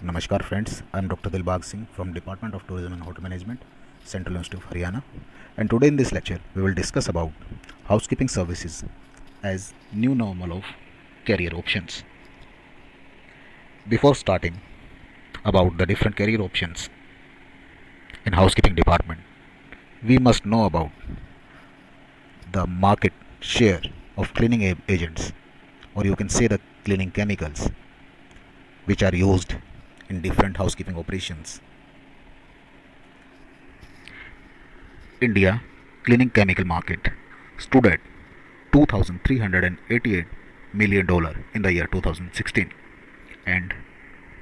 Namaskar friends, I am Dr. Dilbag Singh from Department of Tourism and Hotel Management, Central University of Haryana, and today in this lecture we will discuss about housekeeping services as new normal of career options. Before starting about the different career options in housekeeping department, we must know about the market share of cleaning agents, or you can say the cleaning chemicals which are used in different housekeeping operations. India cleaning chemical market stood at $2,388 million in the year 2016 and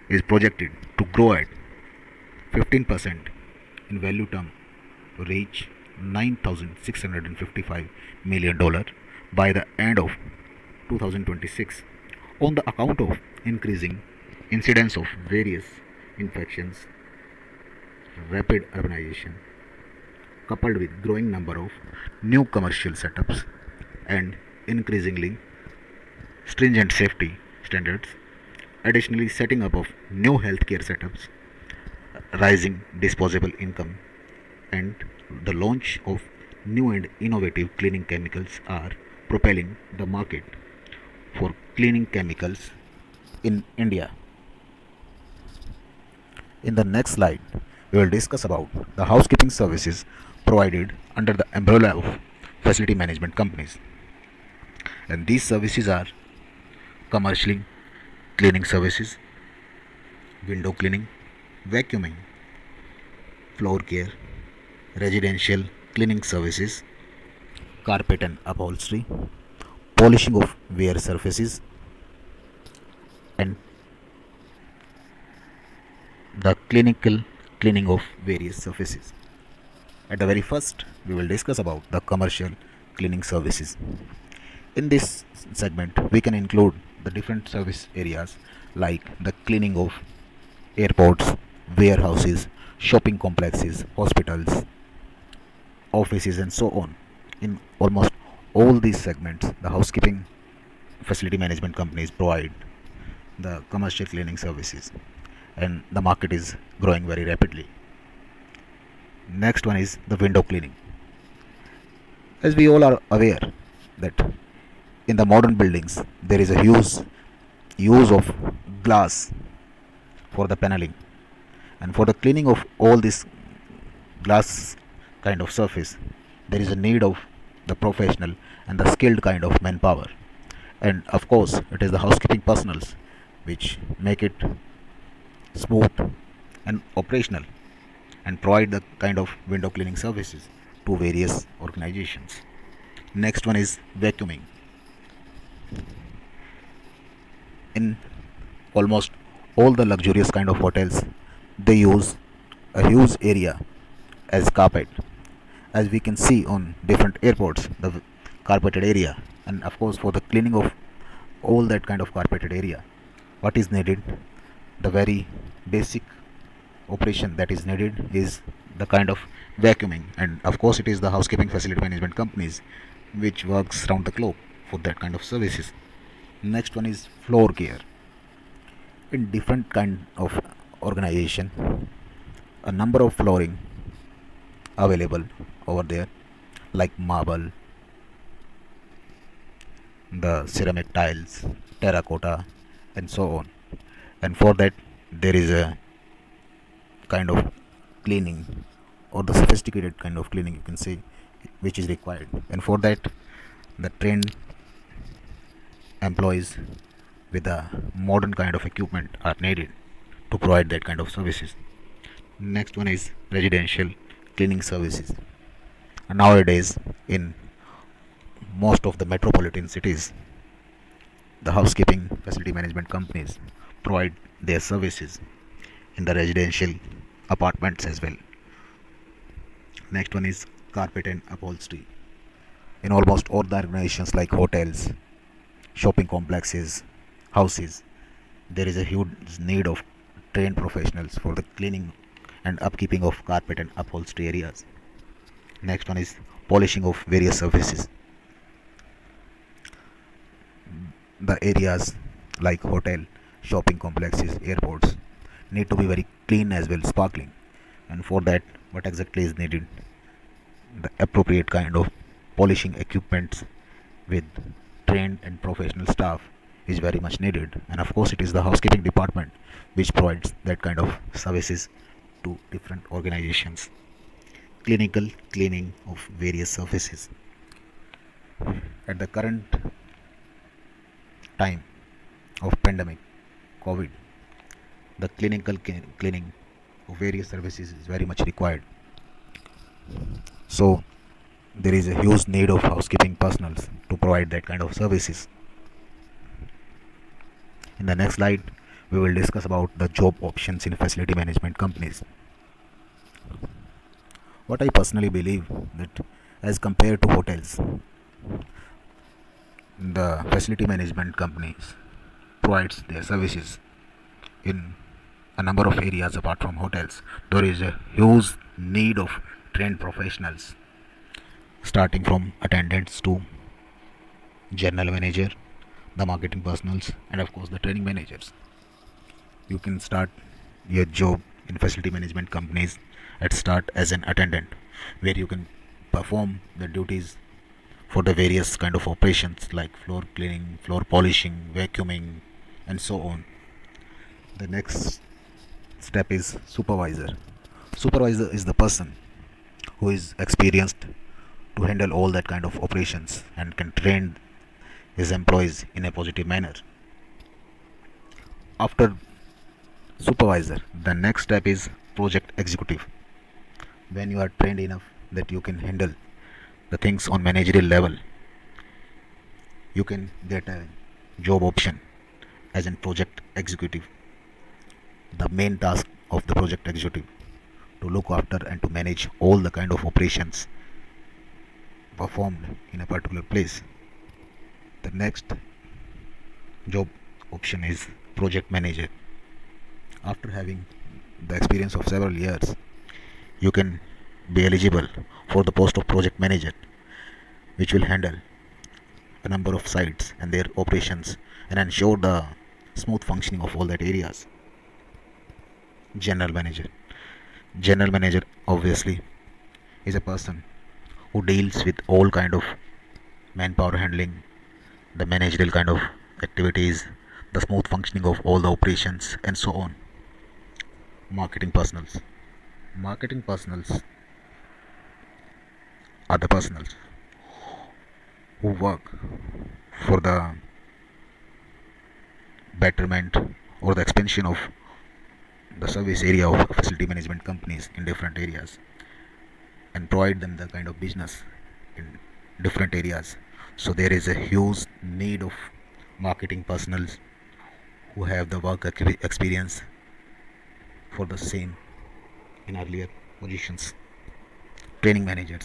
is projected to grow at 15% in value term to reach $9,655 million by the end of 2026 on the account of increasing incidence of various infections, rapid urbanization, coupled with growing number of new commercial setups and increasingly stringent safety standards, additionally setting up of new healthcare setups, rising disposable income, and the launch of new and innovative cleaning chemicals are propelling the market for cleaning chemicals in India. In the next slide, we will discuss about the housekeeping services provided under the umbrella of facility management companies. And these services are commercial cleaning services, window cleaning, vacuuming, floor care, residential cleaning services, carpet and upholstery, polishing of wear surfaces, and the clinical cleaning of various surfaces. At the very first, we will discuss about the commercial cleaning services. In this segment, we can include the different service areas like the cleaning of airports, warehouses, shopping complexes, hospitals, offices, and so on. In almost all these segments, the housekeeping facility management companies provide the commercial cleaning services, and the market is growing very rapidly. Next one is the window cleaning. As we all are aware that in the modern buildings there is a huge use of glass for the paneling, and for the cleaning of all this glass kind of surface there is a need of the professional and the skilled kind of manpower, and of course it is the housekeeping personals which make it smooth and operational and provide the kind of window cleaning services to various organizations. Next one is vacuuming. In almost all the luxurious kind of hotels, they use a huge area as carpet, as we can see on different airports, the carpeted area. And of course, for the cleaning of all that kind of carpeted area, what is needed, the very basic operation that is needed is the kind of vacuuming, and of course it is the housekeeping facility management companies which works round the clock for that kind of services. Next one is floor care. In different kind of organization, a number of flooring available over there like marble, the ceramic tiles, terracotta, and so on. And for that there is a kind of cleaning, or the sophisticated kind of cleaning you can say, which is required, and for that the trained employees with a modern kind of equipment are needed to provide that kind of services. Next one is residential cleaning services. Nowadays in most of the metropolitan cities, the housekeeping facility management companies provide their services in the residential apartments as well. Next one is carpet and upholstery. In almost all the organizations like hotels, shopping complexes, houses, there is a huge need of trained professionals for the cleaning and upkeeping of carpet and upholstery areas. Next one is polishing of various surfaces. The areas like hotel, shopping complexes, airports need to be very clean as well, sparkling. And for that, what exactly is needed? The appropriate kind of polishing equipments with trained and professional staff is very much needed. And of course, it is the housekeeping department which provides that kind of services to different organizations. Clinical cleaning of various surfaces. At the current time of pandemic COVID, the clinical cleaning of various services is very much required. So there is a huge need of housekeeping personnel to provide that kind of services. In the next slide, we will discuss about the job options in facility management companies. What I personally believe that as compared to hotels, the facility management companies provides their services in a number of areas apart from hotels. There is a huge need of trained professionals, starting from attendants to general manager, the marketing personals, and of course the training managers. You can start your job in facility management companies at start as an attendant, where you can perform the duties for the various kind of operations like floor cleaning, floor polishing, vacuuming, and so on. The next step is supervisor. Supervisor is the person who is experienced to handle all that kind of operations and can train his employees in a positive manner. After supervisor, the next step is project executive. When you are trained enough that you can handle the things on managerial level, you can get a job option as a project executive. The main task of the project executive to look after and to manage all the kind of operations performed in a particular place. The next job option is project manager. After having the experience of several years, you can be eligible for the post of project manager, which will handle a number of sites and their operations and ensure the smooth functioning of all that areas. General manager. General manager obviously is a person who deals with all kind of manpower handling, the managerial kind of activities, the smooth functioning of all the operations, and so on. Marketing personals. Marketing personals are the personals who work for the betterment or the expansion of the service area of facility management companies in different areas and provide them the kind of business in different areas. So there is a huge need of marketing personals who have the work experience for the same in earlier positions. Training managers.